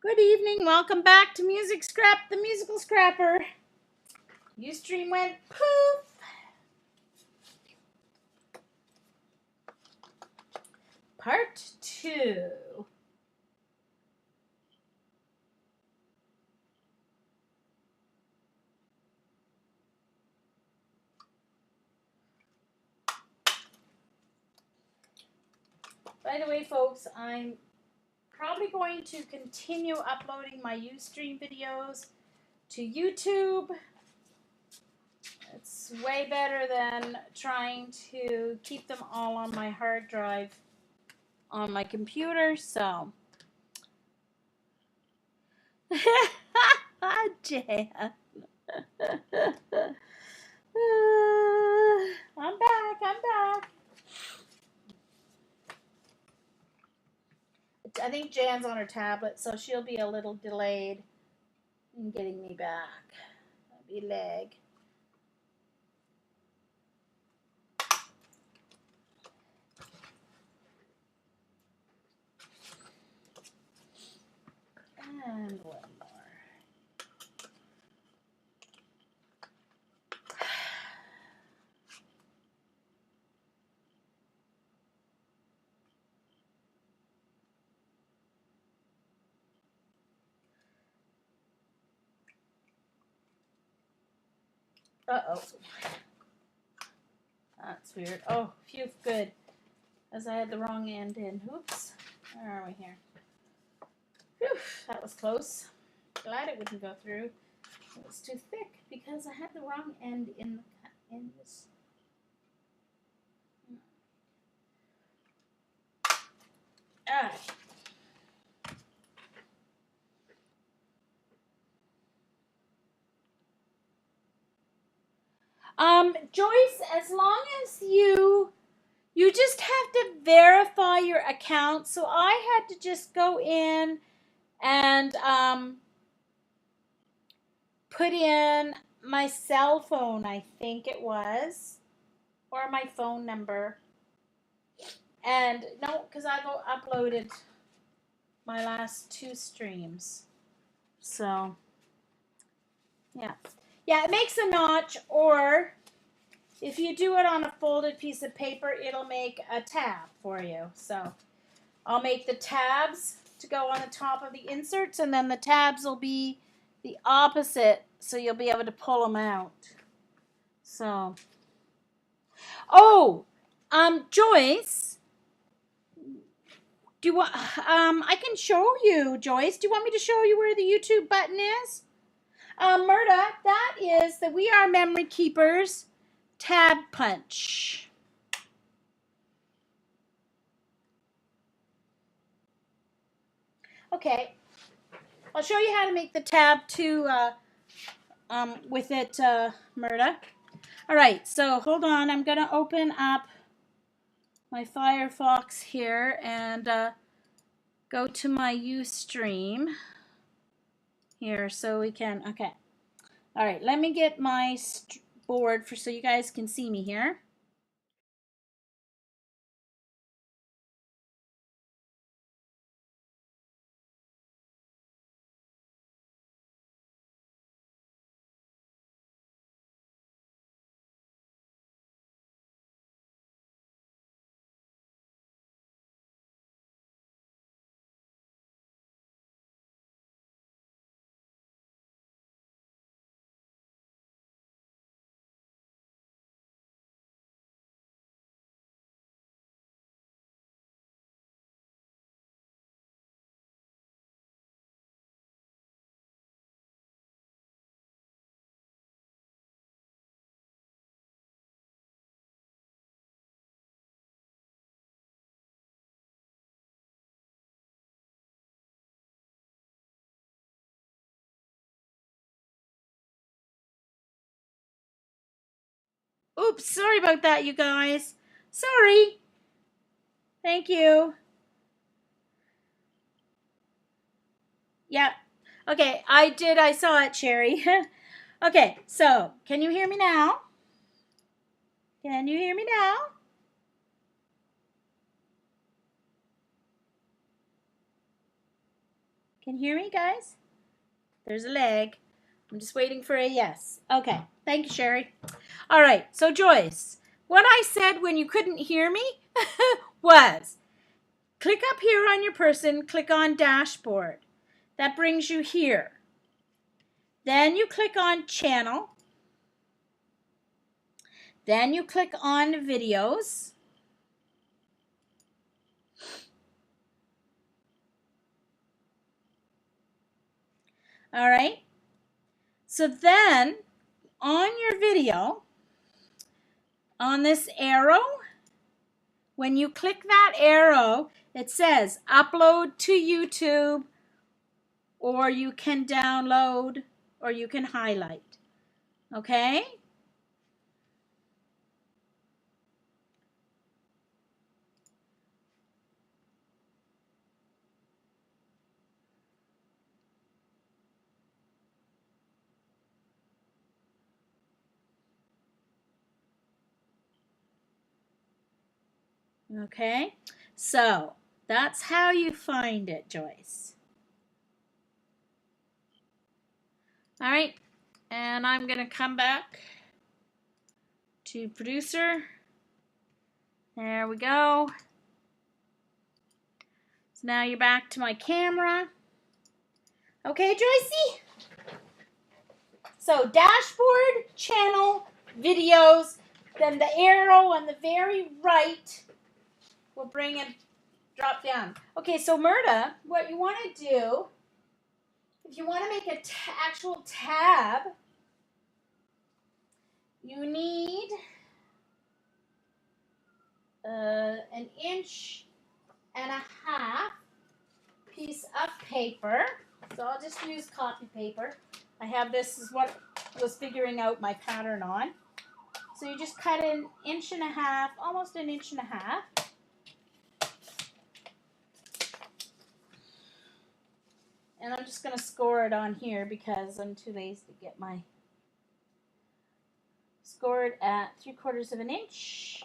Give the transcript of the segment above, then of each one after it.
Good evening. Welcome back to Music Scrap, the musical scrapper. Ustream went poof. Part 2. By the way, folks, I'm probably going to continue uploading my Ustream videos to YouTube. It's way better than trying to keep them all on my hard drive on my computer, so. Jan. I'm back. I think Jan's on her tablet, so she'll be a little delayed in getting me back. That'll be leg. And one more. Uh-oh. That's weird. Oh, phew, good. As I had the wrong end in. Oops. Where are we here? Whew, that was close. Glad it wouldn't go through. It was too thick because I had the wrong end in this. Ah. Joyce, as long as you just have to verify your account. So I had to just go in and put in my cell phone, I think it was, or my phone number. And no, because I've uploaded my last 2 streams. So, yeah. Yeah, it makes a notch, or if you do it on a folded piece of paper, it'll make a tab for you. So, I'll make the tabs to go on the top of the inserts, and then the tabs will be the opposite, so you'll be able to pull them out. So, oh, Joyce, do you want? I can show you, Joyce. Do you want me to show you where the YouTube button is? Murda, that is the We Are Memory Keepers tab punch. Okay, I'll show you how to make the tab too. With it, Murda. All right, so hold on. I'm going to open up my Firefox here and go to my Ustream here so we can, okay. All right, let me get my board so you guys can see me here. Oops, sorry about that, you guys. Sorry. Thank you. Yep. Okay, I saw it, Sherry. Okay, so can you hear me now? Can you hear me now? Can you hear me, guys? There's a leg. I'm just waiting for a yes. Okay. Thank you, Sherry. All right. So, Joyce, what I said when you couldn't hear me was click up here on your person, click on dashboard. That brings you here. Then you click on channel. Then you click on videos. All right. So then on your video, on this arrow, when you click that arrow, it says upload to YouTube, or you can download, or you can highlight. Okay? Okay? So that's how you find it, Joyce. All right. And I'm going to come back to producer. There we go. So now you're back to my camera. Okay, Joycey? So dashboard, channel, videos, then the arrow on the very right will bring it, drop down. Okay, so Murda, what you want to do, if you want to make an actual tab, you need an 1.5 inch piece of paper. So I'll just use copy paper. I have this is what I was figuring out my pattern on. So you just cut 1.5 inches, almost 1.5 inches. And I'm just going to score it on here because I'm too lazy to get my scored at 3/4 inch.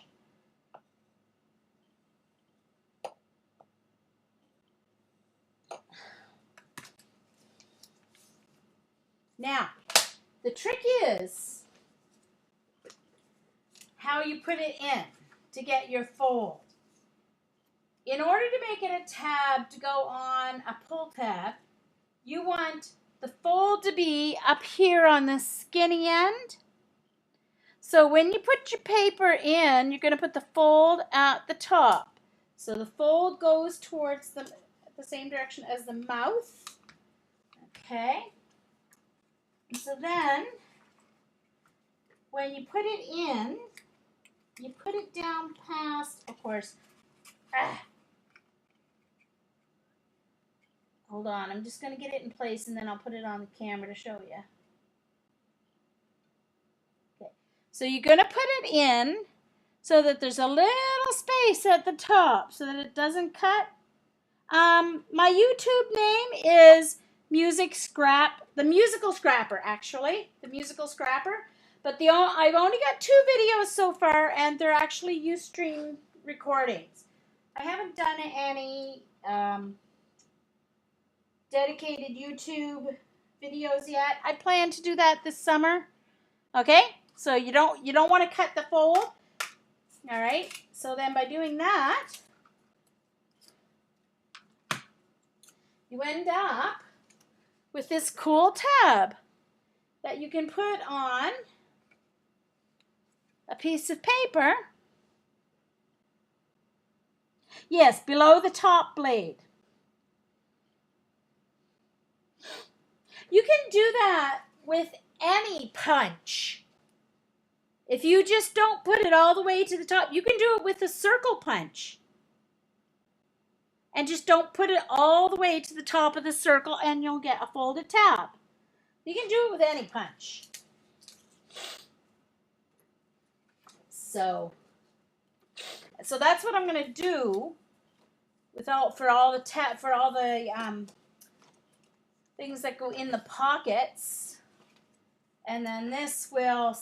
Now, the trick is how you put it in to get your fold. In order to make it a tab to go on a pull tab, you want the fold to be up here on the skinny end. So when you put your paper in, you're going to put the fold at the top. So the fold goes towards the same direction as the mouth. Okay. So then, when you put it in, you put it down past, of course. Hold on, I'm just going to get it in place and then I'll put it on the camera to show you. Okay, so you're going to put it in so that there's a little space at the top so that it doesn't cut. My YouTube name is the Musical Scrapper, actually. The Musical Scrapper. But I've only got 2 videos so far, and they're actually Ustream recordings. I haven't done any dedicated YouTube videos yet. I plan to do that this summer. Okay? So you don't want to cut the fold. All right? So then by doing that, you end up with this cool tab that you can put on a piece of paper. Yes, below the top blade. You can do that with any punch. If you just don't put it all the way to the top, you can do it with a circle punch. And just don't put it all the way to the top of the circle and you'll get a folded tab. You can do it with any punch. So that's what I'm going to do for all the things that go in the pockets. And then this will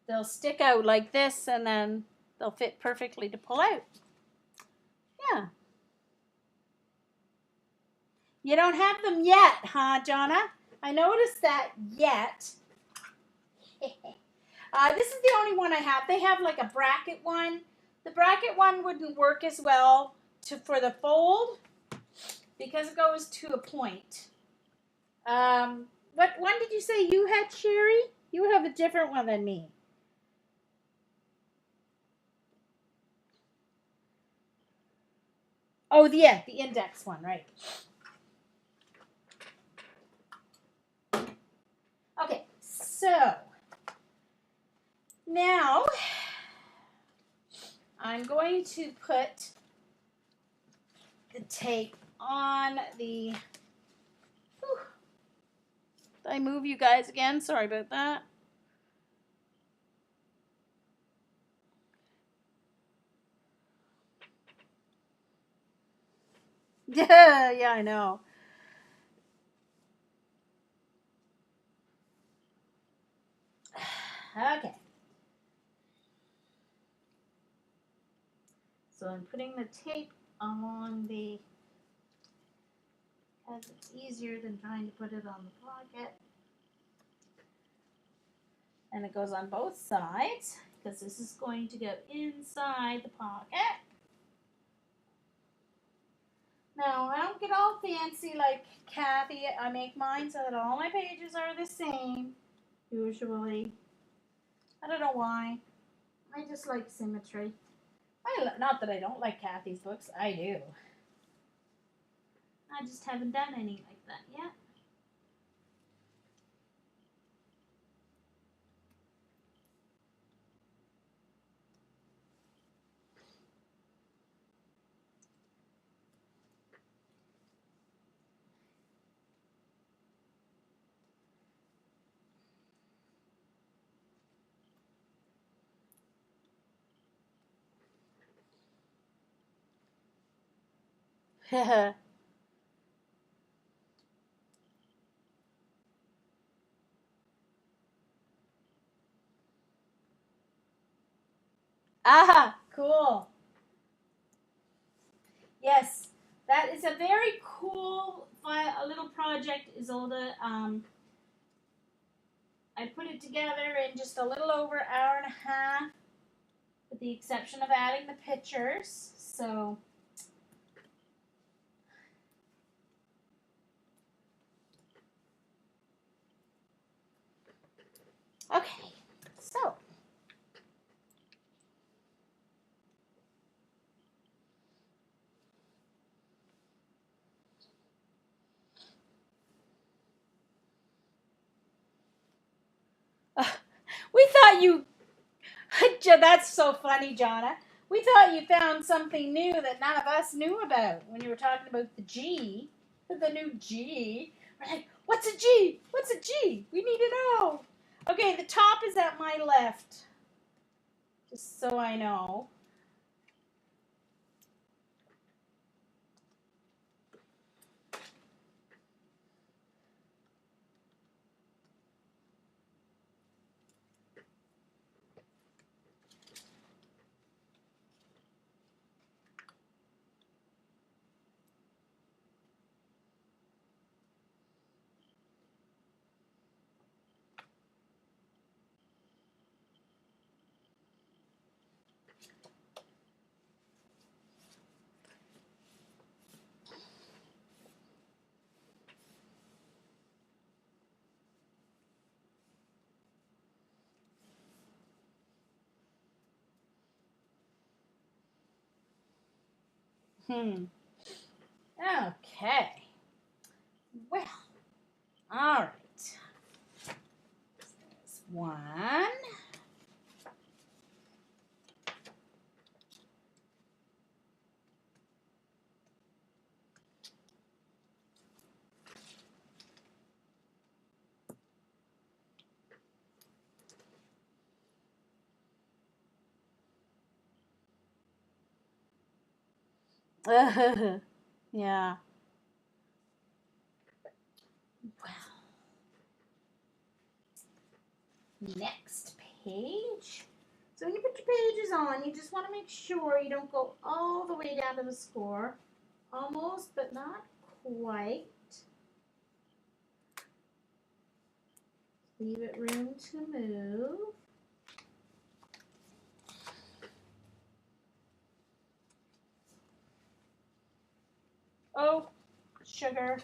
they'll stick out like this and then they'll fit perfectly to pull out. Yeah. You don't have them yet, huh, Jonna? I noticed that yet. This is the only one I have. They have like a bracket one. The bracket one wouldn't work as well for the fold because it goes to a point. What one did you say you had, Sherry? You have a different one than me. Oh, yeah, the index one, right. Okay, so now I'm going to put the tape on the... Whew. Did I move you guys again? Sorry about that. Yeah, I know. Okay. So I'm putting the tape on the, as it's easier than trying to put it on the pocket. And it goes on both sides because this is going to go inside the pocket. Now, I don't get all fancy like Kathy. I make mine so that all my pages are the same, usually. I don't know why. I just like symmetry. Not that I don't like Kathy's books. I do. I just haven't done any like that yet. Ah, cool. Yes, that is a very cool a little project, Isolde. I put it together in just a little over an hour and a half, with the exception of adding the pictures. So, okay, so. We thought you, that's so funny, Jonna. We thought you found something new that none of us knew about when you were talking about the G, the new G. We're like, what's a G? What's a G? We need to know. Okay, the top is at my left, just so I know. Okay. Well, all right. There's one. Yeah. Well, next page. So when you put your pages on, you just want to make sure you don't go all the way down to the score. Almost, but not quite. Leave it room to move. Oh, sugar.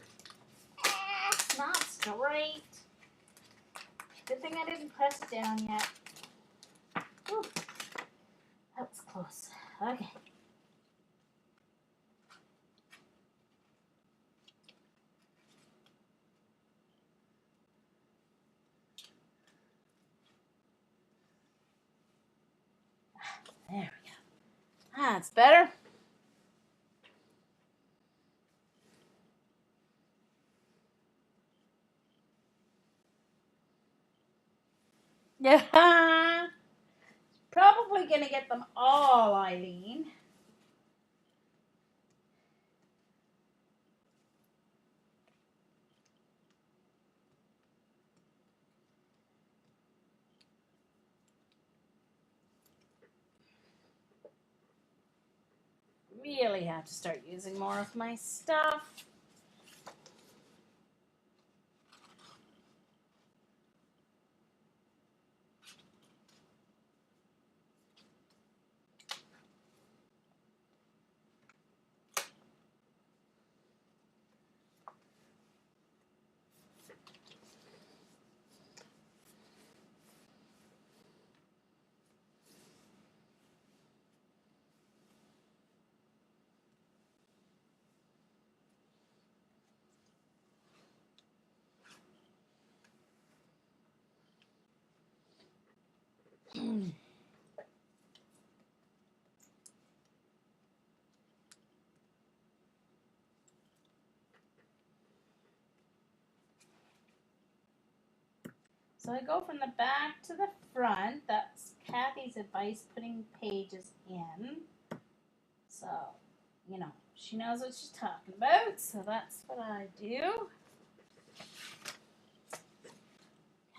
It's not straight. Good thing I didn't press it down yet. Ooh, that was close. Okay. There we go. That's better. Yeah. Probably going to get them all, Eileen. Really have to start using more of my stuff. So I go from the back to the front. That's Kathy's advice, putting pages in. So, you know, she knows what she's talking about. So that's what I do.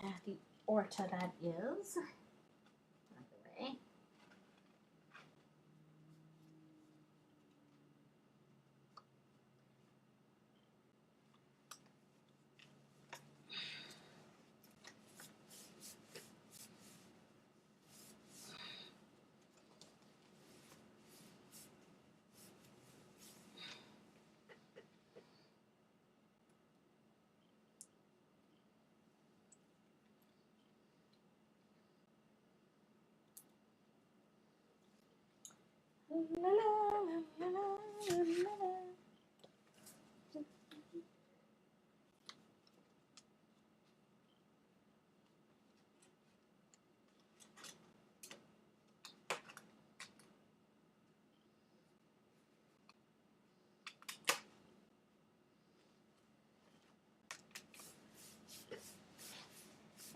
Kathy Orta, that is. By the way.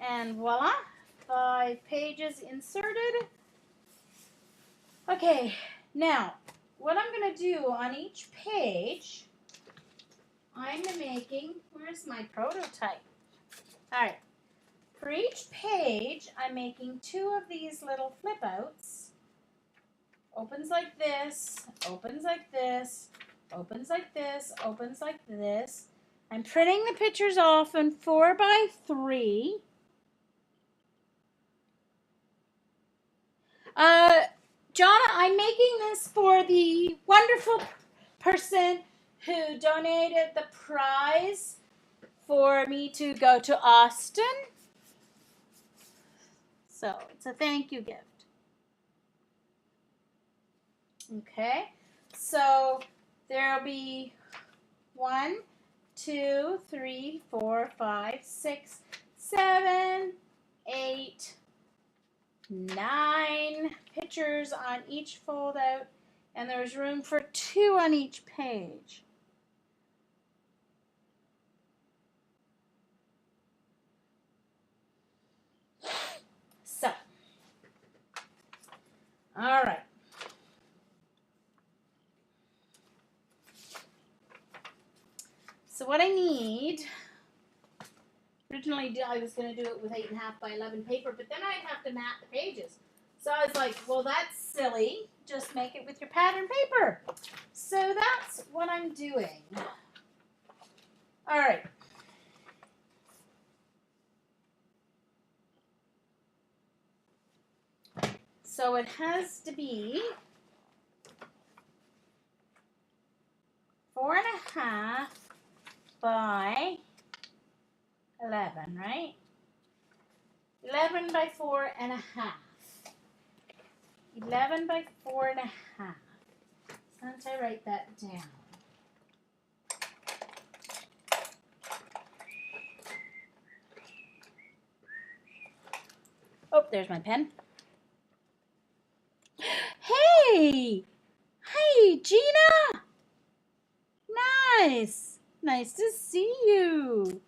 And voila, 5 pages inserted. Okay, now what I'm going to do on each page, I'm making, where's my prototype? All right, for each page, I'm making 2 of these little flip outs. Opens like this, opens like this, opens like this, opens like this. I'm printing the pictures off in 4x3. Jonna, I'm making this for the wonderful person who donated the prize for me to go to Austin. So it's a thank you gift. Okay, so there'll be 1, 2, 3, 4, 5, 6, 7, 8, 9 pictures on each fold out, and there's room for 2 on each page. So, all right. So what I need, originally I was going to do it with 8.5 by 11 paper, but then I'd have to mat the pages. So I was like, well, that's silly. Just make it with your pattern paper. So that's what I'm doing. All right. So it has to be 4.5 by 11, right? 11 by 4.5. 11 by 4.5. Can't I write that down? Oh, there's my pen. Hey! Hey, Gina! Nice! Nice to see you.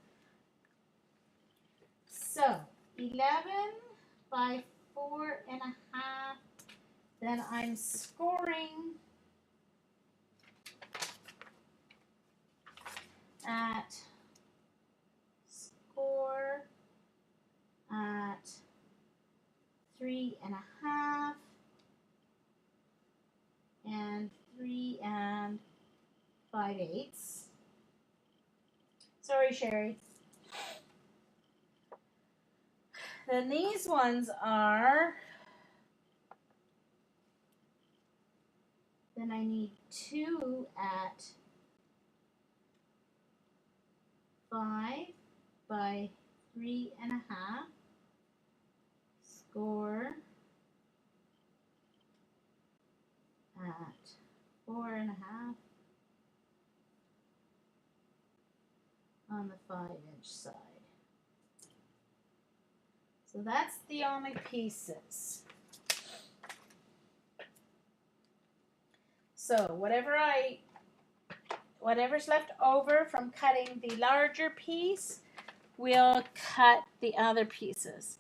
So, 11 by 4.5. Then I'm scoring at 3.5 and 3 5/8. Sorry, Sherry. Then these ones are, then I need 2 at 5 by 3.5. Score at 4.5 on the 5-inch side. So that's the only pieces. So whatever's left over from cutting the larger piece, we'll cut the other pieces.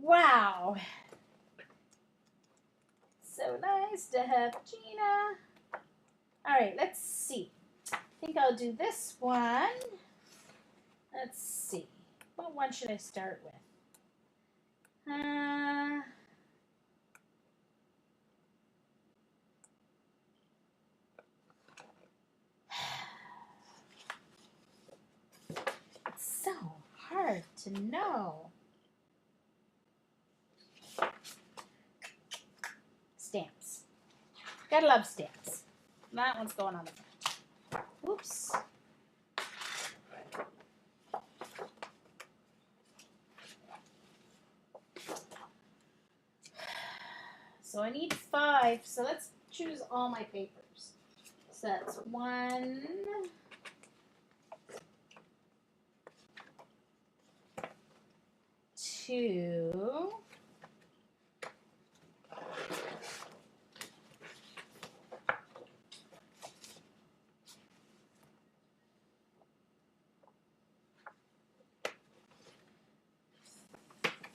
Wow. So nice to have Gina. All right, let's see. I think I'll do this one. Let's see. What one should I start with? It's so hard to know. Stamps. Gotta love stamps. That one's going on the front. Oops. So I need 5. So let's choose all my papers. So that's 1, 2,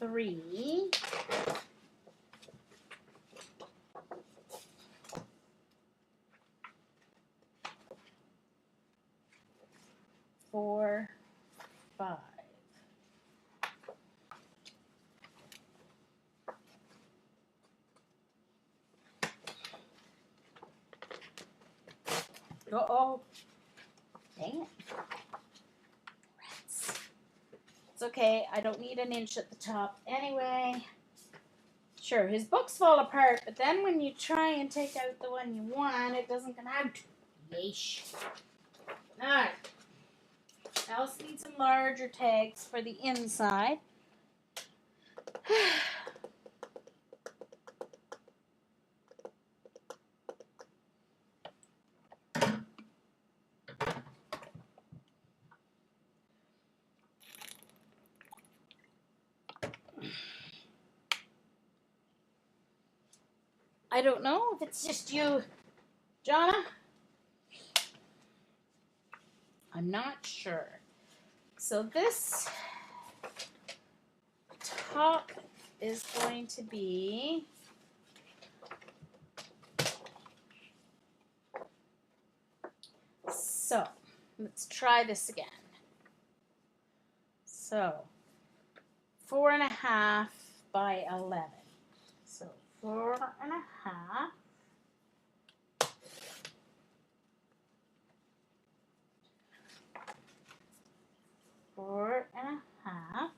3, 4, 5. Uh-oh. Dang it. Rats. It's okay. I don't need an inch at the top anyway. Sure, his books fall apart, but then when you try and take out the one you want, it doesn't come out. Yeesh. Alright. I also need some larger tags for the inside. I don't know if it's just you, Jonna. I'm not sure. So this top is going to be so let's try this again. So 4.5 by 11. So 4.5. Four and a half.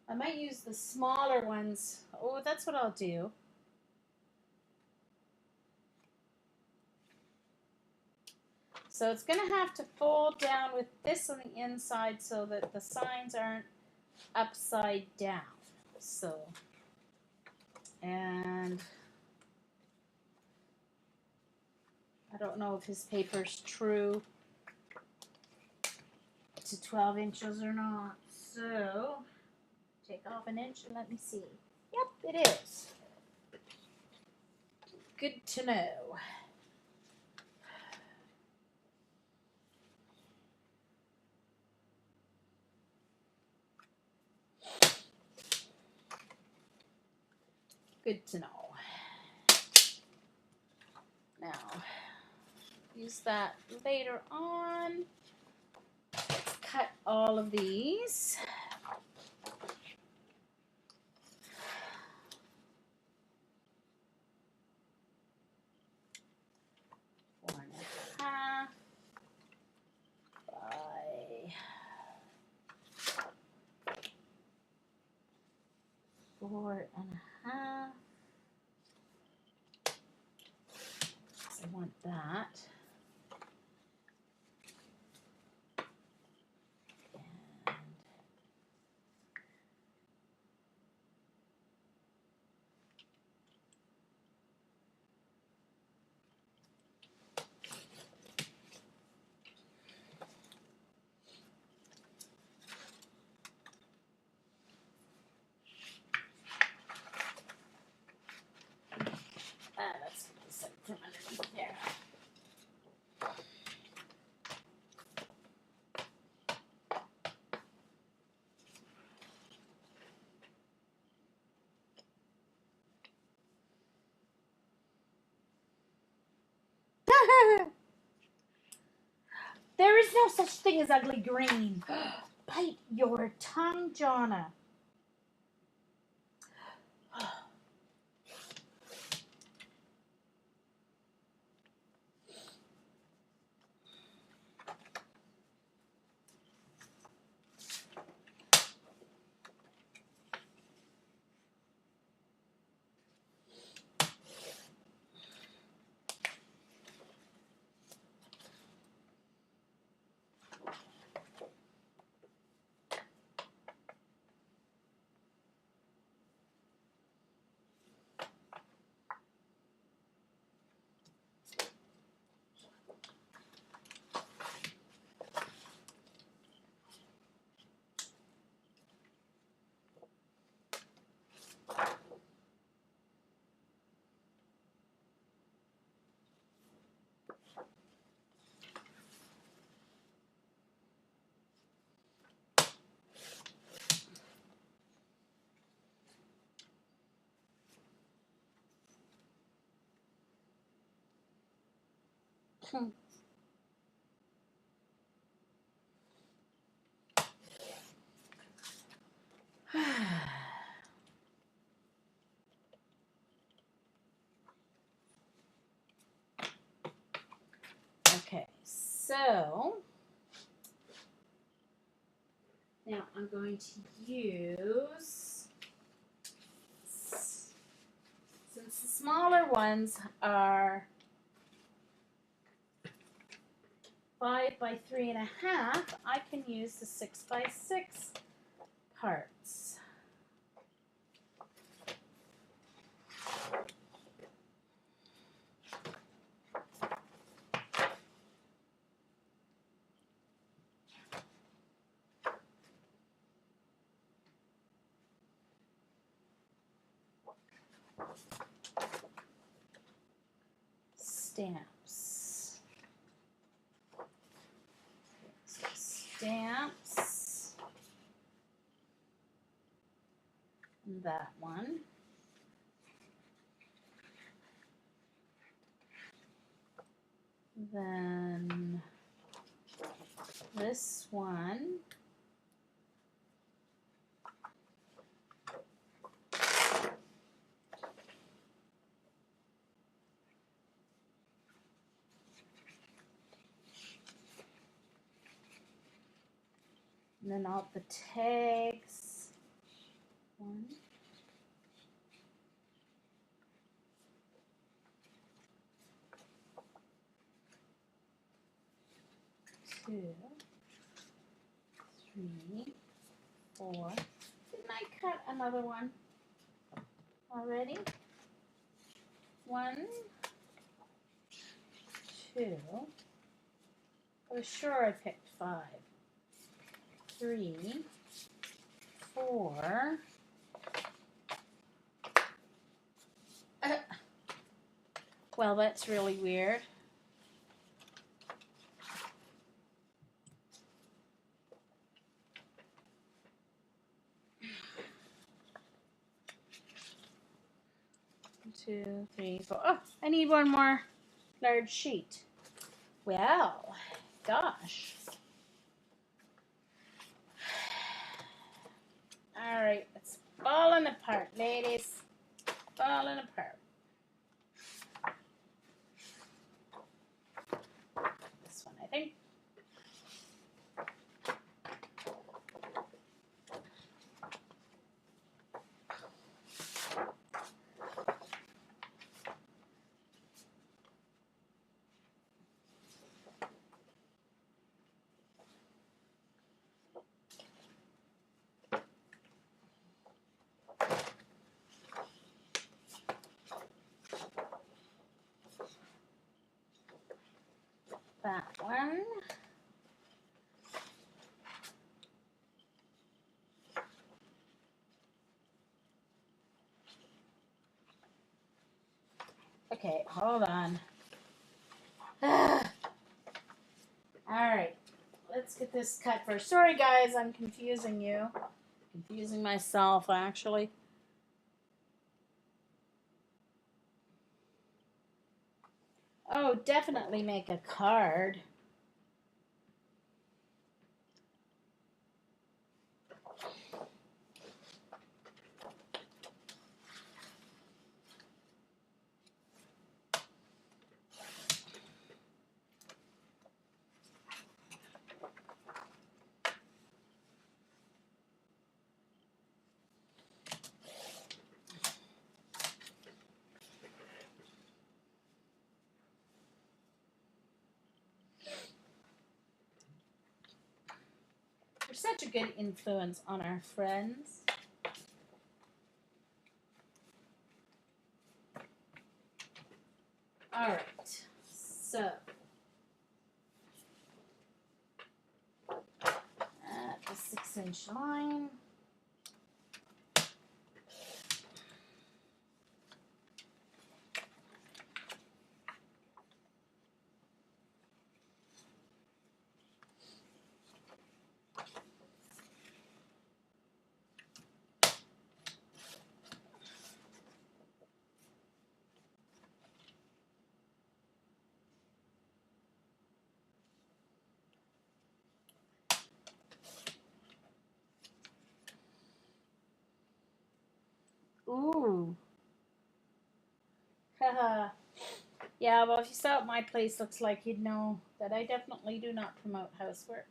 I might use the smaller ones. Oh, that's what I'll do. So it's going to have to fold down with this on the inside so that the signs aren't upside down. So, and I don't know if his paper's true to 12 inches or not. So, take off an inch and let me see. Yep, it is. Good to know. Good to know. Now, use that later on. Let's cut all of these. Four and a half by 4.5. So I want that. And let's put this up from underneath there. There is no such thing as ugly green. Bite your tongue, Jonna. Okay, so now I'm going to use, since the smaller ones are 5 by 3.5, I can use the 6 by 6 parts. Stamps. Stamps. And that one. Then this one. And then all the tags. 1, 2, 3, 4. Didn't I cut another one already? 1, 2. I was sure I picked 5. 3, 4. Well, that's really weird. Two, three, four. Oh, I need one more large sheet. Well, gosh. All right, it's falling apart, ladies. Falling apart. This one, I think. That one. Okay, hold on. All right, let's get this cut first. Sorry, guys, I'm confusing you. Confusing myself, actually. Oh, definitely make a card. You're such a good influence on our friends. All right, so at the 6-inch line. Ooh. Haha. Yeah, well, if you saw what my place looks like, you'd know that I definitely do not promote housework.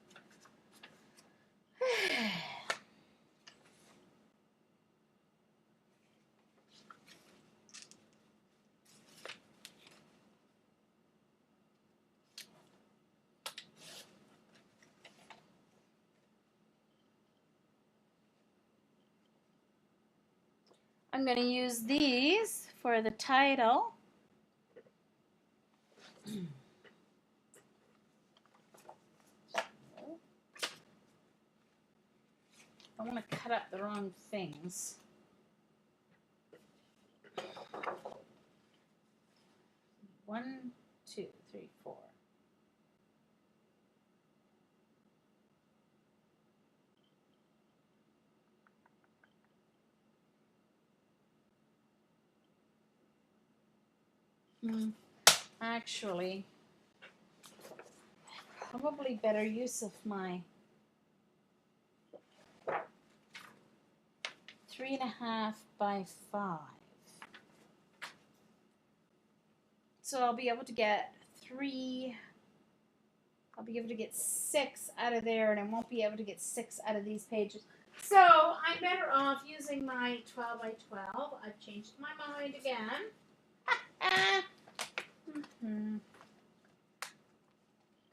I'm going to use these for the title. I want to cut up the wrong things. One, two, three, four. Actually, probably better use of my 3.5 by 5. So I'll be able to get 3 I'll be able to get 6 out of there, and I won't be able to get 6 out of these pages. So I'm better off using my 12 by 12. I've changed my mind again.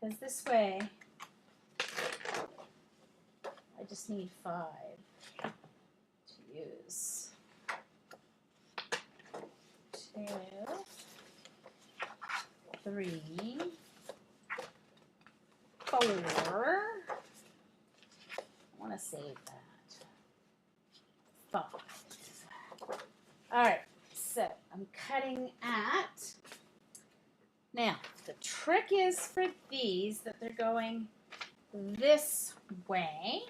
Because this way, I just need 5 to use. 2, 3, 4. I want to save that. 5. All right, so I'm cutting at. Now, the trick is for these that they're going this way.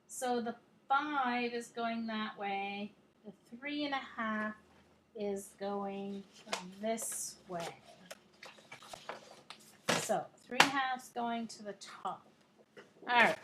So the 5 is going that way. The 3.5 is going this way. So 3.5 is going to the top. All right.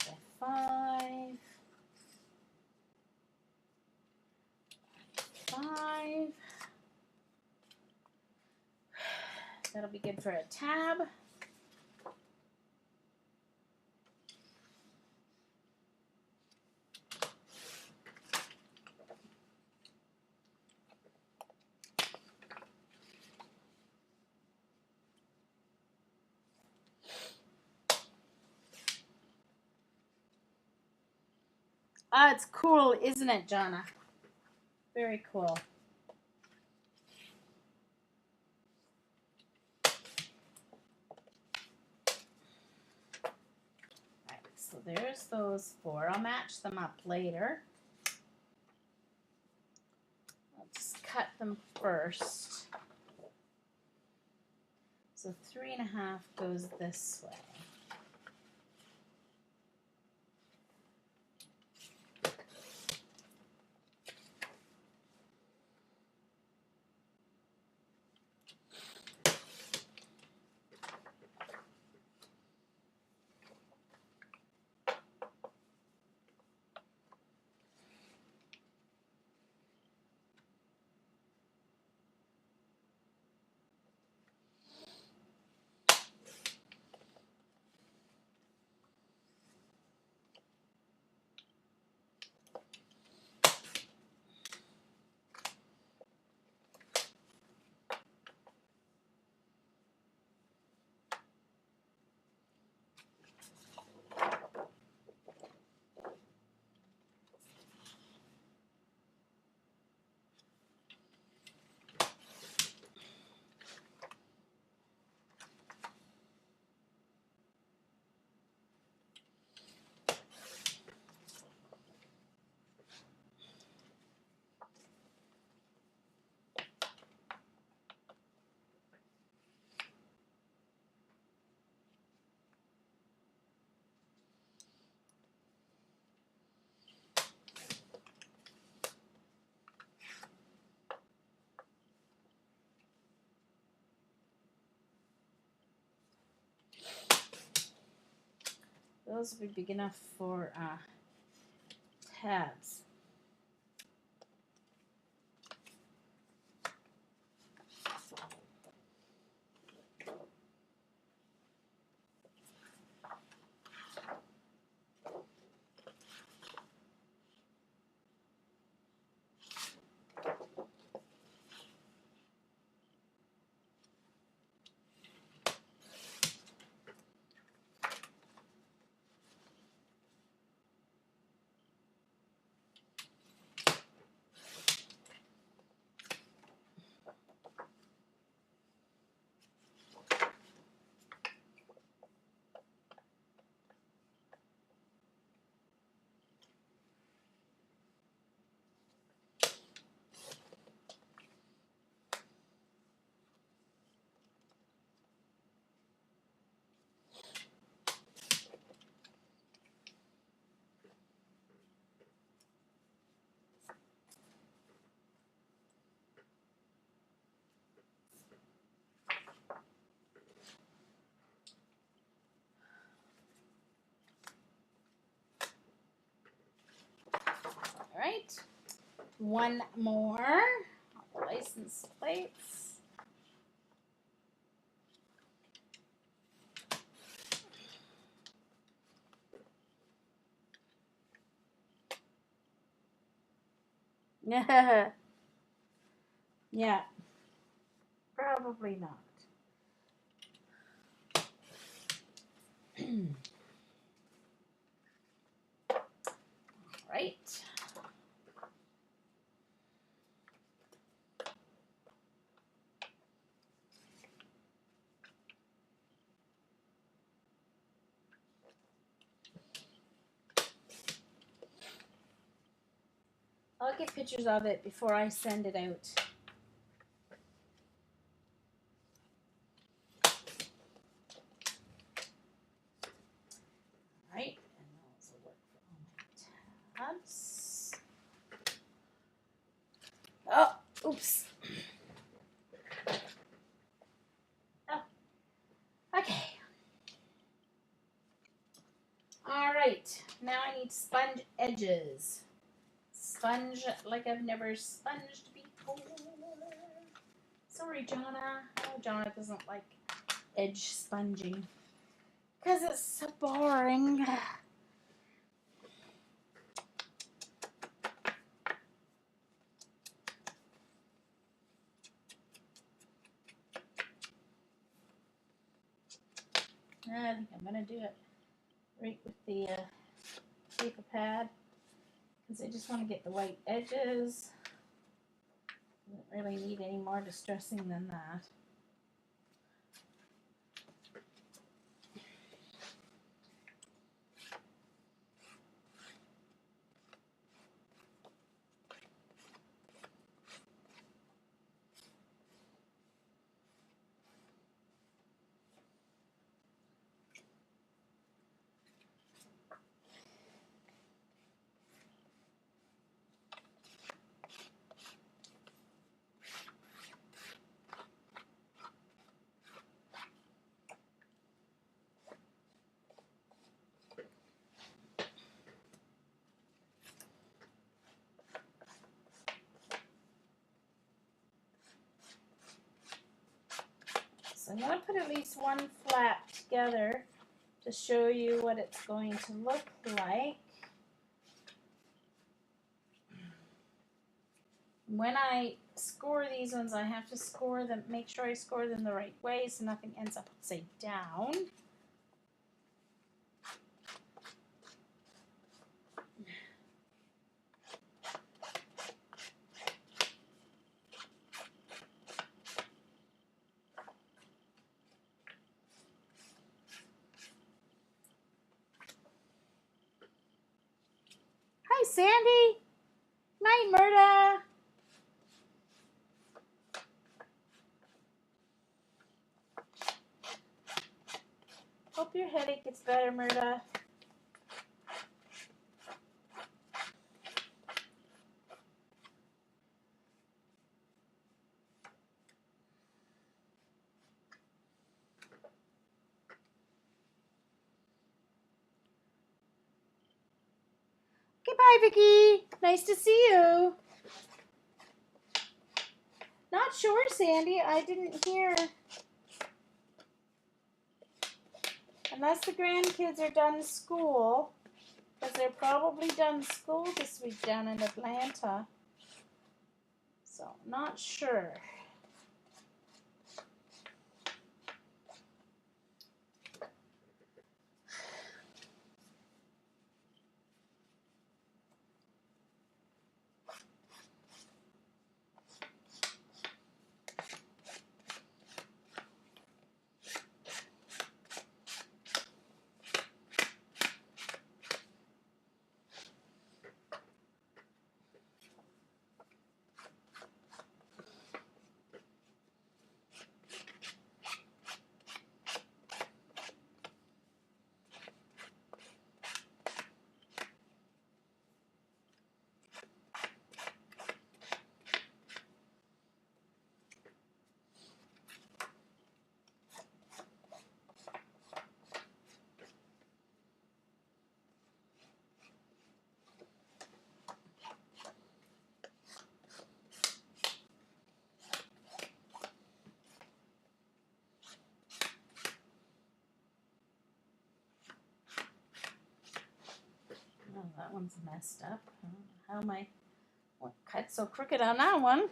Okay, 5. 5. That'll be good for a tab. Ah, it's cool, isn't it, Jonna? Very cool. Alright, so there's those 4. I'll match them up later. I'll just cut them first. So 3.5 goes this way. Those would be big enough for tabs. One more. License plates. Yeah. Yeah. Probably not. Right. I'll get pictures of it before I send it out. Right. And those will work for all my tabs. Oh, oops. Oh, okay. All right. Now I need sponge edges. Sponge like I've never sponged before. Sorry, Jonna. Oh, Jonna doesn't like edge sponging because it's so boring. I think I'm gonna do it right with the paper pad because I just want to get the white edges. Don't really need any more distressing than that. So I'm going to put at least one flap together to show you what it's going to look like. When I score these ones, I have to score them, make sure I score them the right way so nothing ends up upside down. Hi, Sandy. Night, Murda. Hope your headache gets better, Murda. Okay, bye, Vicky. Nice to see you. Not sure, Sandy. I didn't hear. Unless the grandkids are done school. Because they're probably done school this week down in Atlanta. So, not sure. one's messed up. I don't know how my cut so crooked on that one.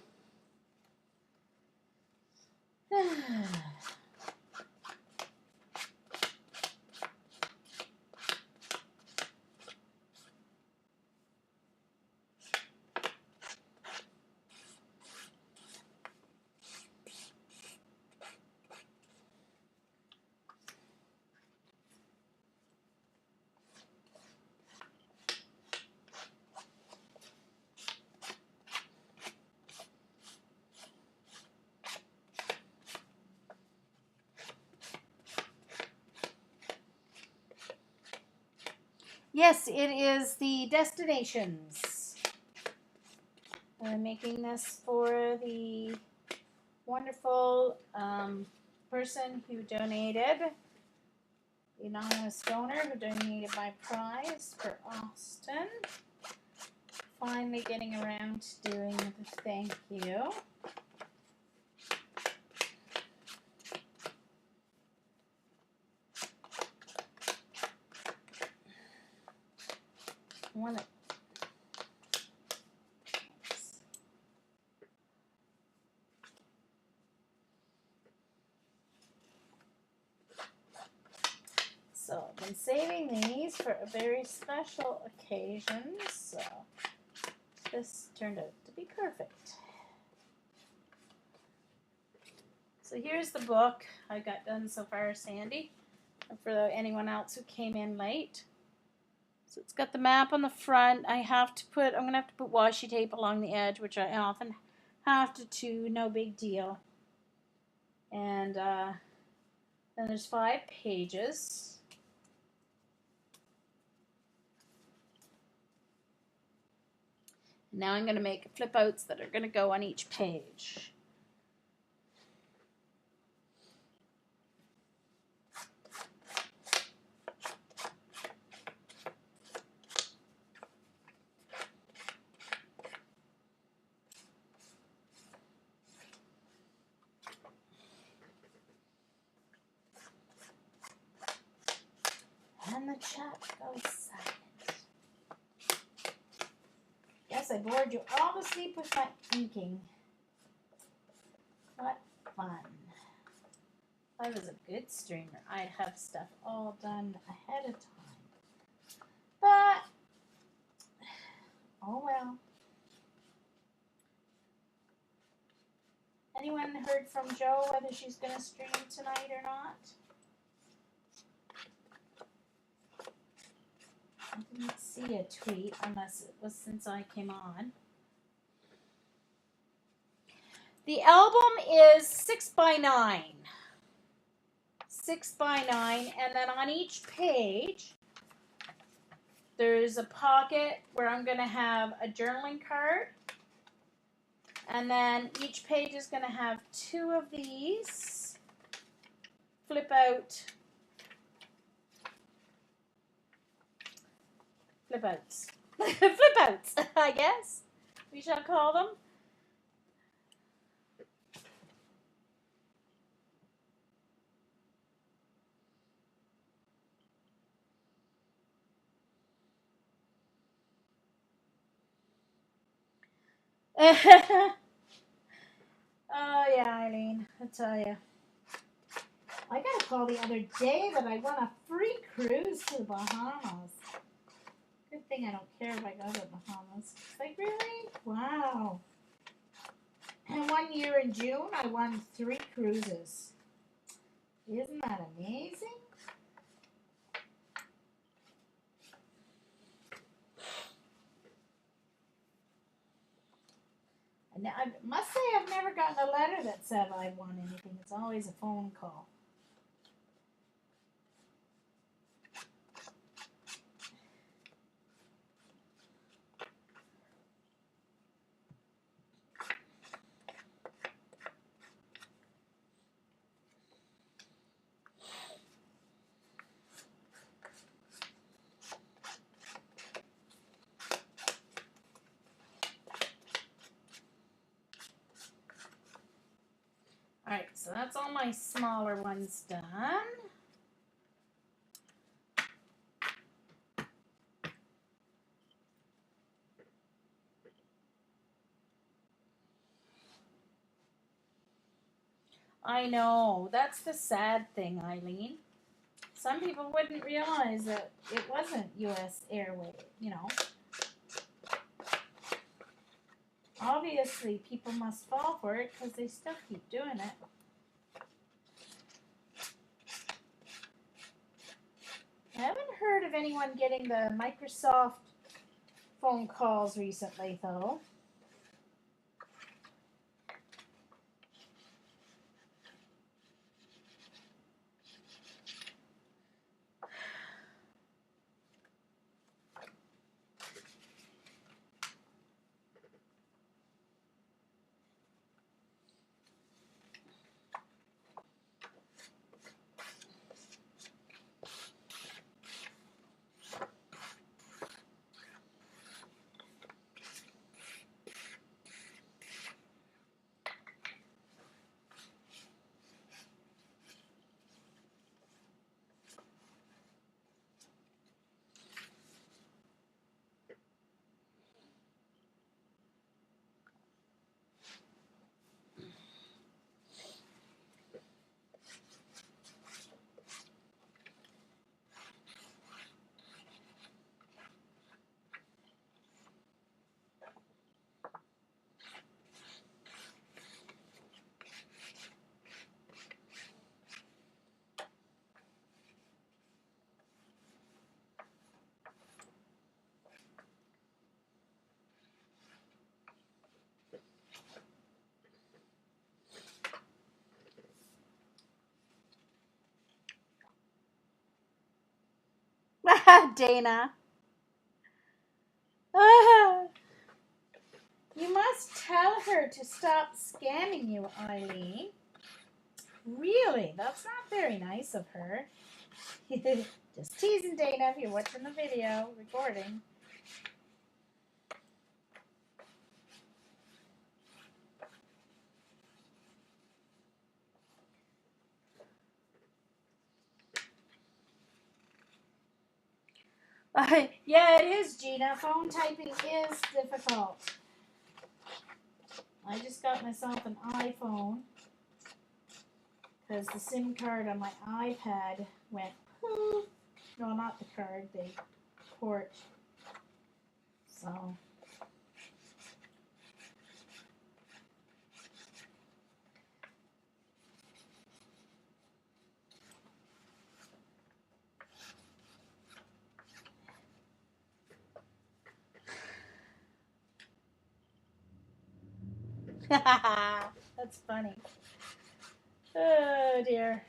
Yes, it is the destinations. I'm making this for the wonderful person who donated, the anonymous donor who donated my prize for Austin. Finally getting around to doing the thank you. One. So I've been saving these for a very special occasion, so this turned out to be perfect. So here's the book I got done so far, Sandy, and for anyone else who came in late. So it's got the map on the front. I'm gonna have to put washi tape along the edge, which I often have to do, no big deal. And then there's 5 pages. Now I'm going to make flip outs that are going to go on each page. And the chat goes silent. Yes, I bored you all to sleep with my inking. What fun. If I was a good streamer, I'd have stuff all done ahead of time. But, oh well. Anyone heard from Jo whether she's going to stream tonight or not? I didn't see a tweet unless it was since I came on. The album is 6x9. 6x9, and then on each page there's a pocket where I'm going to have a journaling card, and then each page is going to have 2 of these flip outs, flip outs, I guess we shall call them. Oh yeah, Eileen, I tell you. I got a call the other day that I won a free cruise to the Bahamas. Good thing I don't care if I go to the Bahamas. Like, really? Wow. And 1 year in June, I won 3 cruises. Isn't that amazing? And I must say I've never gotten a letter that said I won anything. It's always a phone call. Alright, so that's all my smaller ones done. I know. That's the sad thing, Eileen. Some people wouldn't realize that it wasn't U.S. Airways, you know. Obviously, people must fall for it because they still keep doing it. I haven't heard of anyone getting the Microsoft phone calls recently, though. Dana. You must tell her to stop scamming you, Eileen. Really? That's not very nice of her. Just teasing, Dana, if you're watching the video recording. Yeah, it is, Gina. Phone typing is difficult. I just got myself an iPhone because the SIM card on my iPad went poof. No, not the card, the port. So. That's funny. Oh dear.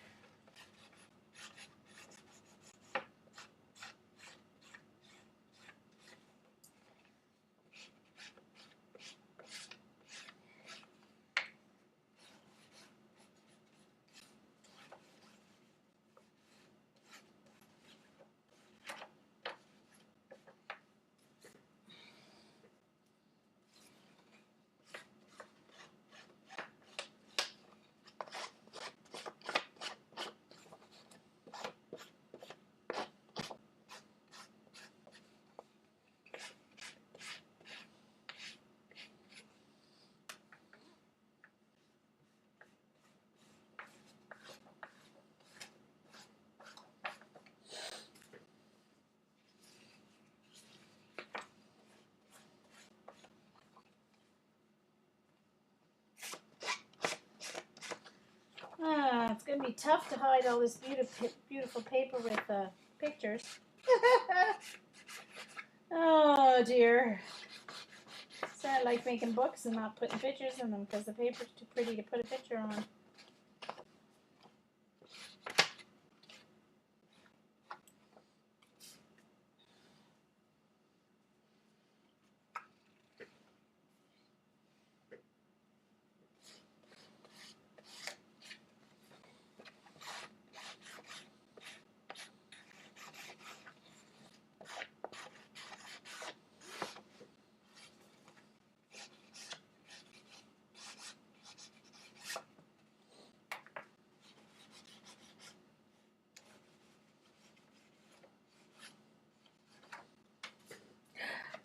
It's going to be tough to hide all this beautiful paper with pictures. Oh dear. It's not like making books and not putting pictures in them because the paper's too pretty to put a picture on.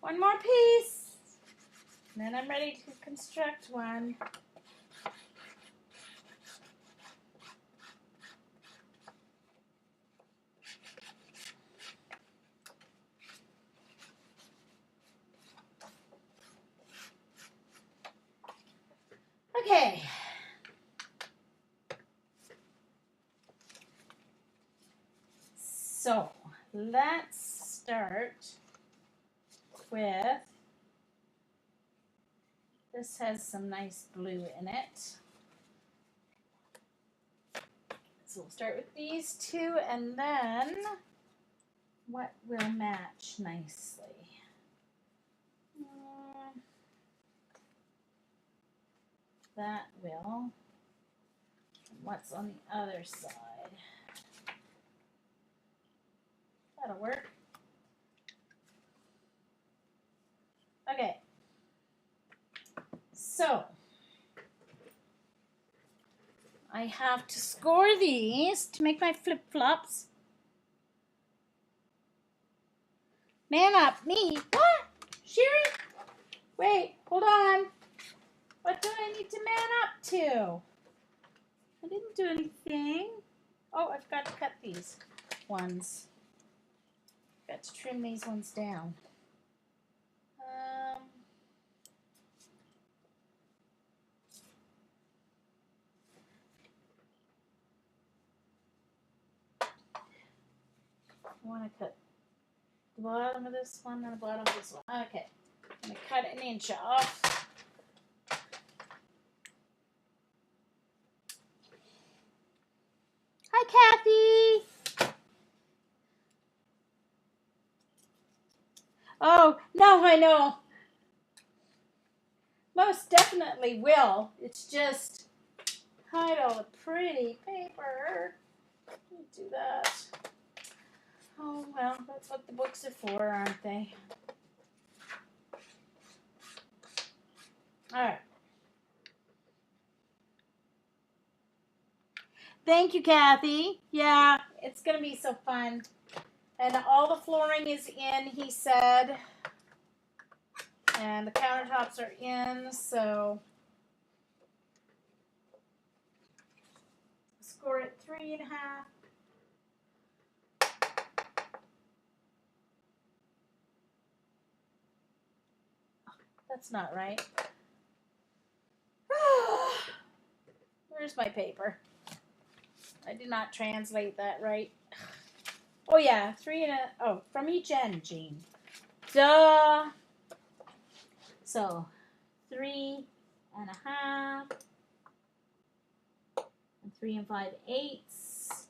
One more piece. And then I'm ready to construct one. Okay. So let's start with, this has some nice blue in it. So we'll start with these two, and then what will match nicely? That will. And what's on the other side? That'll work. Okay. So I have to score these to make my flip-flops. Man up, me. What? Sherry? Wait, hold on. What do I need to man up to? I didn't do anything. Oh, I forgot to cut these ones. Got to trim these ones down. I want to cut the bottom of this one and the bottom of this one. Okay, I'm going to cut an inch off. Hi, Kathy. Oh, no, I know. Most definitely will. It's just hide all the pretty paper. Do that. Oh, well, that's what the books are for, aren't they? All right. Thank you, Kathy. Yeah, it's going to be so fun. And all the flooring is in, he said. And the countertops are in, so score it 3.5. That's not right. Where's my paper? I did not translate that right. Oh yeah, 3.5. Oh, from each end, Jean. Duh. So 3.5 and 3 5/8.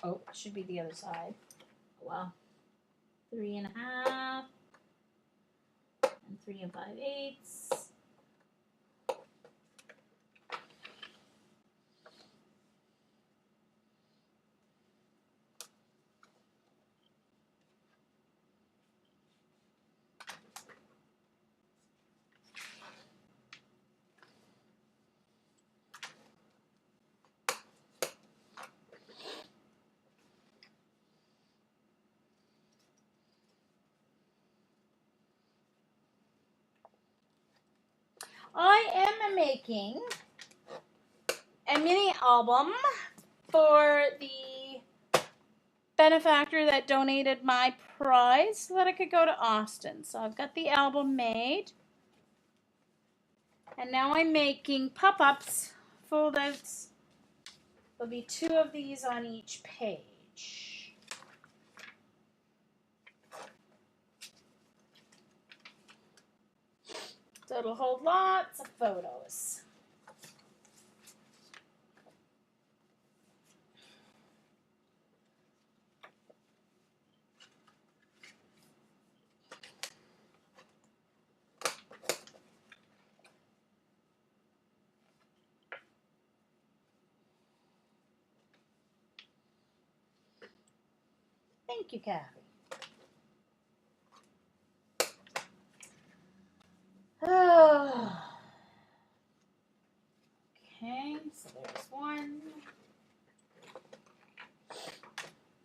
Oh, it should be the other side. Well, 3.5 and 3 5/8. I am making a mini album for the benefactor that donated my prize so that I could go to Austin. So I've got the album made. And now I'm making pop-ups, fold-outs. There'll be 2 of these on each page. So it'll hold lots of photos. Thank you, Kathy. Oh. Okay, so there's one.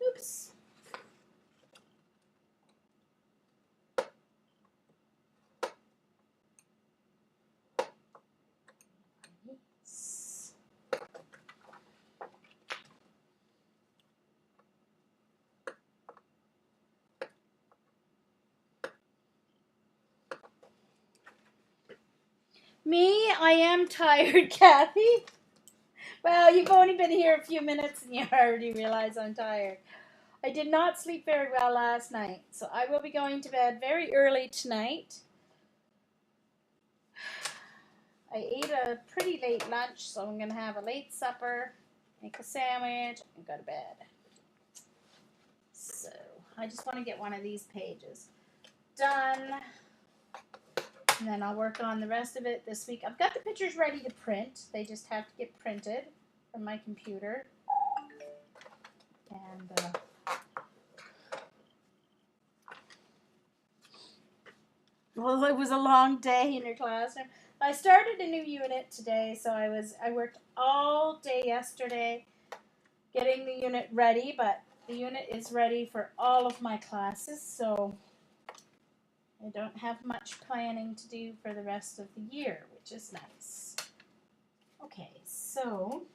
Oops. Me, I am tired, Kathy. Well, you've only been here a few minutes and you already realize I'm tired. I did not sleep very well last night, so I will be going to bed very early tonight. I ate a pretty late lunch, so I'm going to have a late supper, make a sandwich, and go to bed. So, I just want to get one of these pages done, and then I'll work on the rest of it this week. I've got the pictures ready to print. They just have to get printed from my computer. And, well, it was a long day in your classroom. I started a new unit today, so I worked all day yesterday getting the unit ready, but the unit is ready for all of my classes, so I don't have much planning to do for the rest of the year, which is nice. Okay, so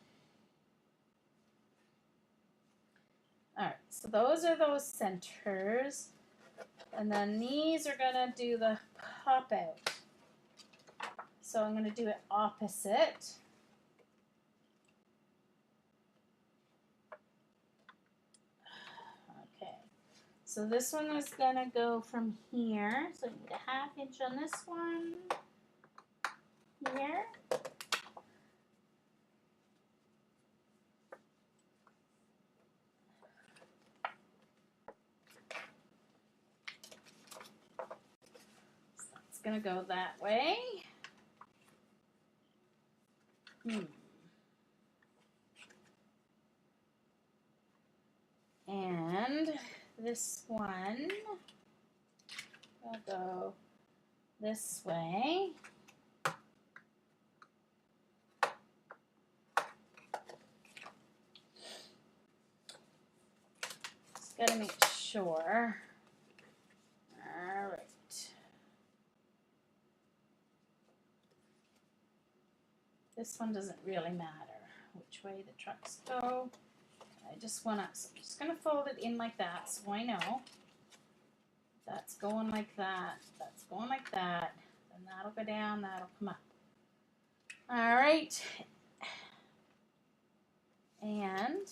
alright, so those are those centers, and then these are gonna do the pop out. So I'm going to do it opposite. Okay. So this one is going to go from here. So I need a 1/2 inch on this one. Here. So it's going to go that way. And this one will go this way. Just got to make sure. All right. This one doesn't really matter which way the trucks go. I just want to, so I'm just going to fold it in like that so I know. That's going like that. That's going like that. Then that'll go down. That'll come up. All right. And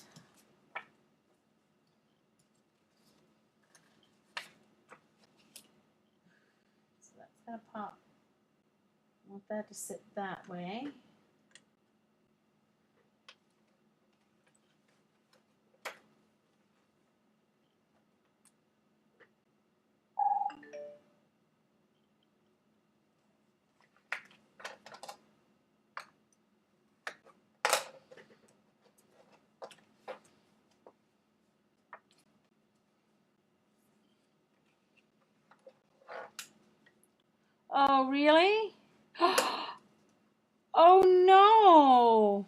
so that's going to pop. I want that to sit that way. Oh, really? Oh, no.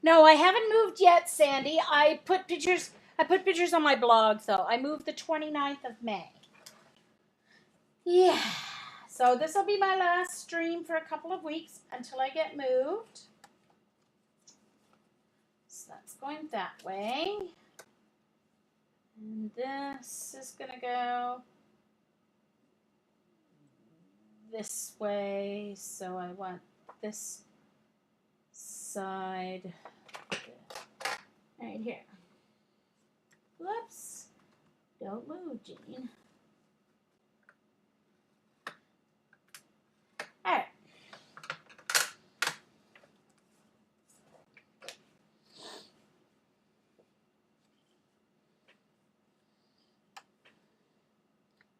No, I haven't moved yet, Sandy. I put pictures on my blog, though. I moved the 29th of May. Yeah. So this will be my last stream for a couple of weeks until I get moved. So that's going that way. And this is going to go this way. So I want this side right here. Whoops. Don't move, Jean. All right.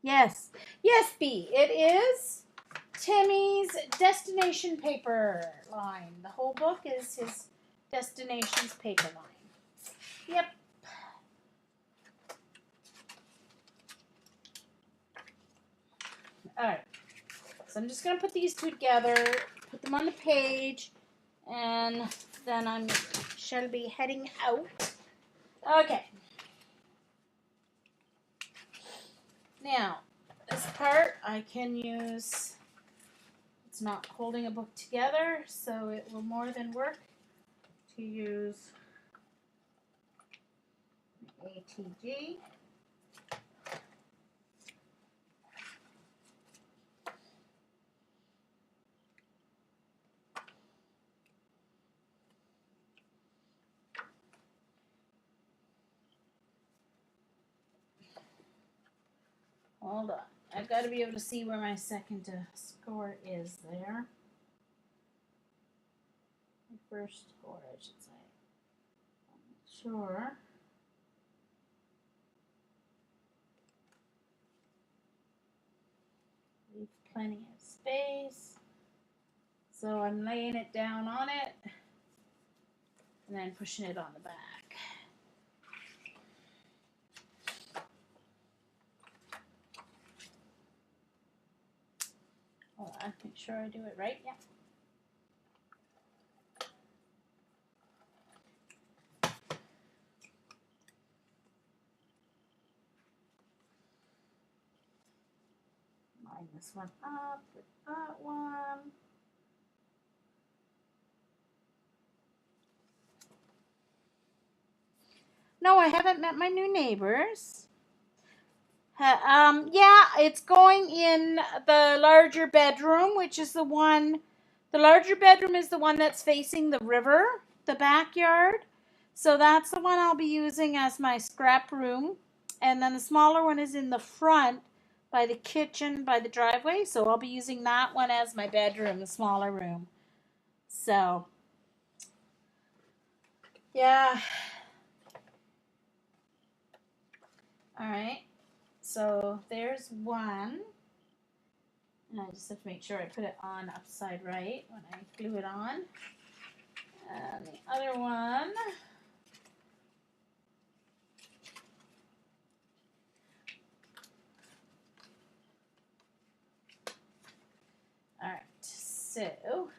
Yes. Yes, B. It is Timmy's Destination Paper line. The whole book is his Destinations paper line. Yep. All right. So I'm just going to put these two together, put them on the page, and then I shall be heading out. Okay. Now, this part I can use, it's not holding a book together, so it will more than work to use ATG. Hold on. I've got to be able to see where my second score is there. My first score, I should say. Sure. Leave plenty of space. So I'm laying it down on it and then pushing it on the back. Hold on, make sure I do it right. Yeah. Line this one up with that one. No, I haven't met my new neighbors. Yeah, it's going in the larger bedroom, which is the one. The larger bedroom is the one that's facing the river, the backyard. So that's the one I'll be using as my scrap room. And then the smaller one is in the front by the kitchen, by the driveway. So I'll be using that one as my bedroom, the smaller room. So, yeah. All right. So there's one. And I just have to make sure I put it on upside right when I glue it on. And the other one. Alright, so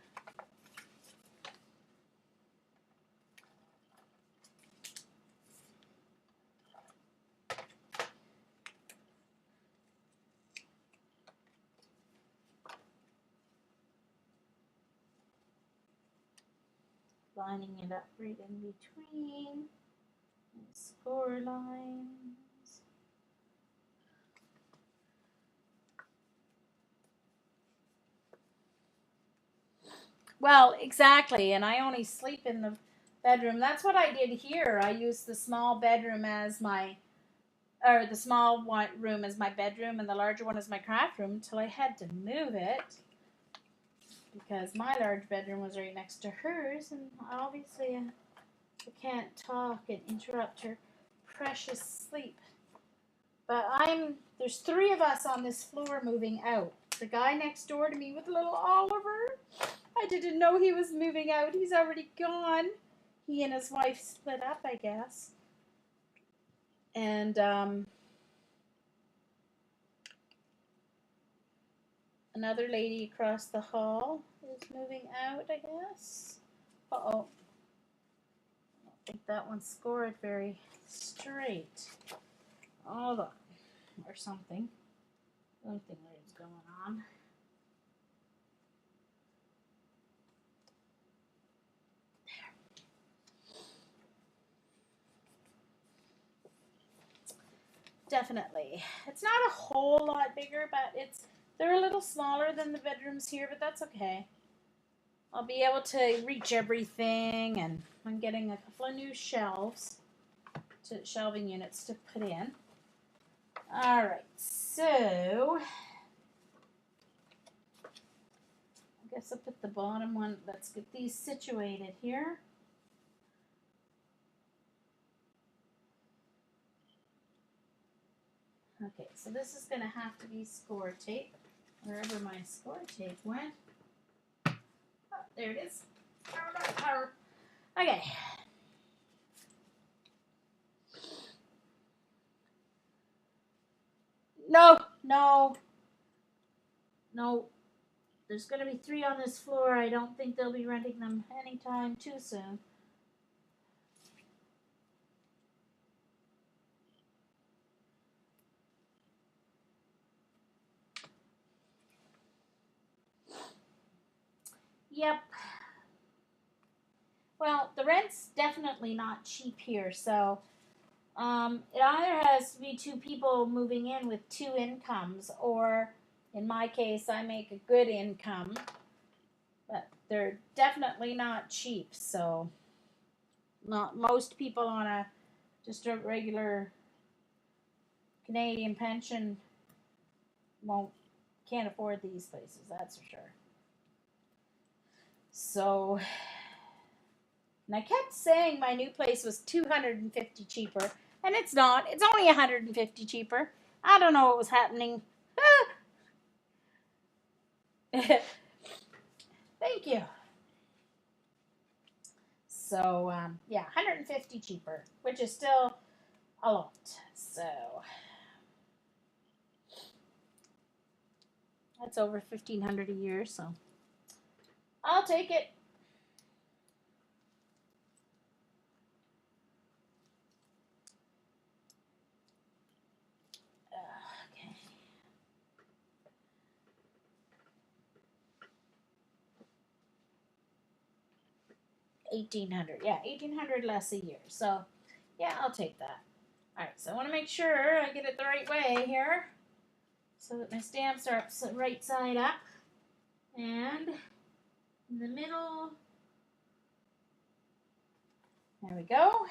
lining it up right in between and score lines. Well, exactly, and I only sleep in the bedroom. That's what I did here. I used the small bedroom as my, or the small one room as my bedroom, and the larger one as my craft room until I had to move it because my large bedroom was right next to hers, and obviously I can't talk and interrupt her precious sleep. But there's 3 of us on this floor moving out. The guy next door to me with little Oliver, I didn't know he was moving out. He's already gone. He and his wife split up, I guess. And another lady across the hall is moving out, I guess. Uh-oh. I don't think that one scored very straight. Hold on. Or something. Something weird's going on. Definitely. It's not a whole lot bigger, but they're a little smaller than the bedrooms here, but that's okay. I'll be able to reach everything, and I'm getting a couple of new shelving units to put in. All right, so I guess I'll put the bottom one. Let's get these situated here. Okay, so this is going to have to be score tape, wherever my score tape went. Oh, there it is. Okay. No. There's going to be 3 on this floor. I don't think they'll be renting them anytime too soon. Yep. Well, the rent's definitely not cheap here, so it either has to be 2 people moving in with 2 incomes, or in my case, I make a good income. But they're definitely not cheap, so not most people on just a regular Canadian pension can't afford these places, that's for sure. So, and I kept saying my new place was $250 cheaper, and it's not. It's only $150 cheaper. I don't know what was happening. Thank you. So, yeah, $150 cheaper, which is still a lot. So, that's over $1,500 a year. So, I'll take it. Okay. $1,800. Yeah, $1,800 less a year. So, yeah, I'll take that. All right. So I want to make sure I get it the right way here, so that my stamps are right side up, and in the middle. There we go.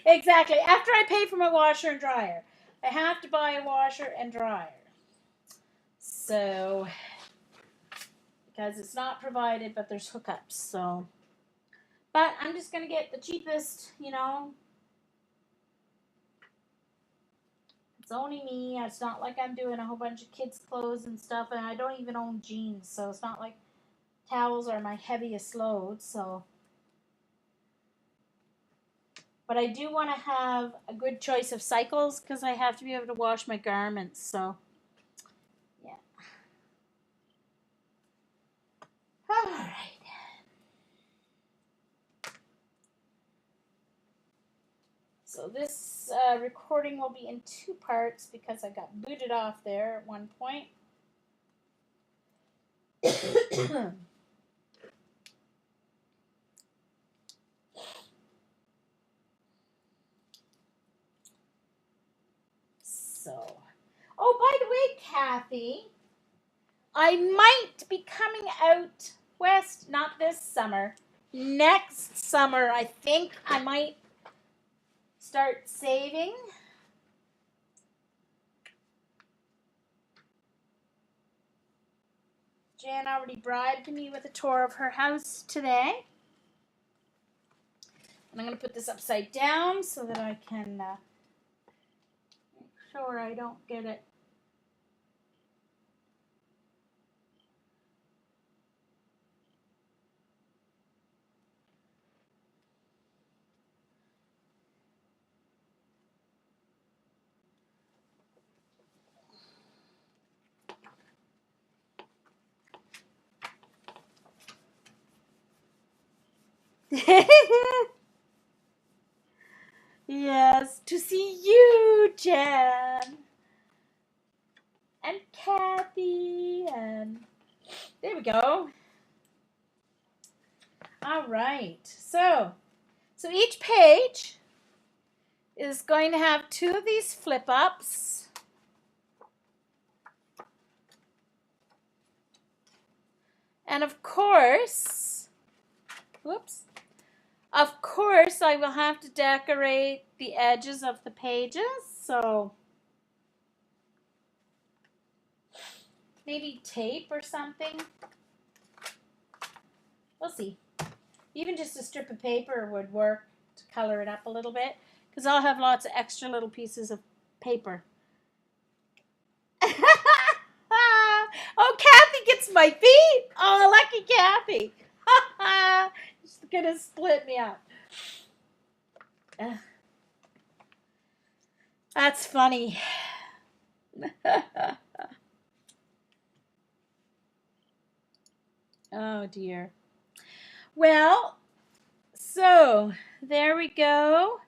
Exactly. After I pay for my washer and dryer, I have to buy a washer and dryer. So, because it's not provided, but there's hookups. So, but I'm just going to get the cheapest, It's only me. It's not like I'm doing a whole bunch of kids' clothes and stuff, and I don't even own jeans. So, it's not like towels are my heaviest load. So, but I do want to have a good choice of cycles because I have to be able to wash my garments. So, yeah. All right. So this recording will be in two parts because I got booted off there at one point. So, oh, by the way, Kathy, I might be coming out west, not this summer. Next summer, I think I might start saving. Jan already bribed me with a tour of her house today. And I'm going to put this upside down so that I can make sure I don't get it. Yes, to see you, Jan. And Kathy. And there we go. All right. So each page is going to have two of these flip ups. And of course, I will have to decorate the edges of the pages. So maybe tape or something. We'll see. Even just a strip of paper would work to color it up a little bit, because I'll have lots of extra little pieces of paper. Oh, Kathy gets my feet. Oh, lucky Kathy. She's going to split me up. That's funny. Oh, dear. Well, so there we go.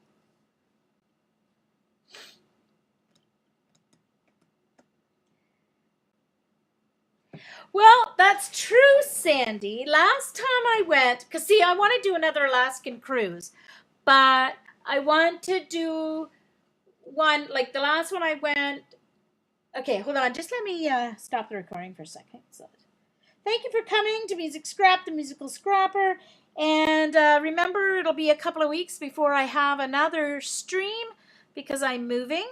Well, that's true, Sandy. Last time I went, because see, I want to do another Alaskan cruise, but I want to do one, like the last one I went. Okay, hold on. Just let me stop the recording for a second. So thank you for coming to Music Scrap, the musical scrapper. And remember, it'll be a couple of weeks before I have another stream because I'm moving.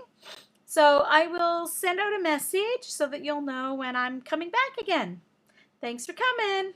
So I will send out a message so that you'll know when I'm coming back again. Thanks for coming.